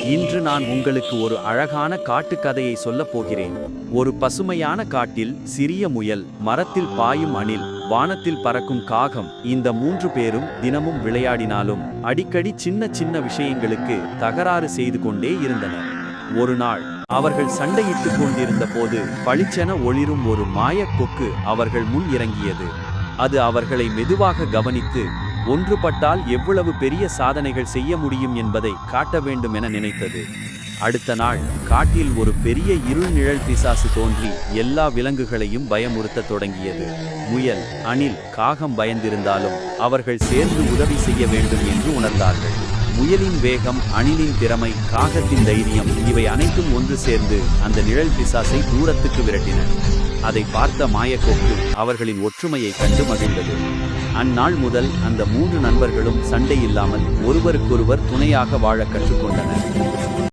இன்று நான் உங்களுக்கு ஒரு அழகான காட்டுக் கதையை சொல்லப் போகிறேன். ஒரு பசுமையான காட்டில் சிறிய முயல், மரத்தில் பாயும் அணில், வானத்தில் பறக்கும் காகம், இந்த 3 பேரும் தினமும் விளையாடினாலும் அடிக்கடி சின்ன சின்ன விஷயங்களுக்கு தகராறு செய்து கொண்டே இருந்தனர். ஒரு நாள் அவர்கள் சண்டையிட்டுக் கொண்டிருந்த போது பளிச்சென ஒளிரும் ஒரு மாயக் கொக்கு அவர்கள் முன் இறங்கியது. அது அவர்களை மெதுவாக கவனித்து ஒன்றுபட்டால் எவ்வளவு பெரிய சாதனைகள் செய்ய முடியும் என்பதை காட்ட வேண்டும் என நினைத்தது. அடுத்த நாள் காட்டில் ஒரு பெரிய இருள் நிழல் பிசாசு தோன்றி எல்லா விலங்குகளையும் பயமுறுத்த தொடங்கியது. முயல், அணில், காகம் பயந்திருந்தாலும் அவர்கள் சேர்ந்து உதவி செய்ய வேண்டும் என்று உணர்ந்தார்கள். முயலின் வேகம், அணிலின் திறமை, காகத்தின் தைரியம், இவை அனைத்தும் ஒன்று சேர்ந்து அந்த நிழல் பிசாசை தூரத்துக்கு விரட்டின. அதை பார்த்த மாயக்கொக்கு அவர்களின் ஒற்றுமையை கண்டு மகிழ்ந்தது. அந்நாள் முதல் அந்த 3 நண்பர்களும் சண்டையில்லாமல் ஒருவருக்கொருவர் துணையாக வாழ கற்றுக்கொண்டனர்.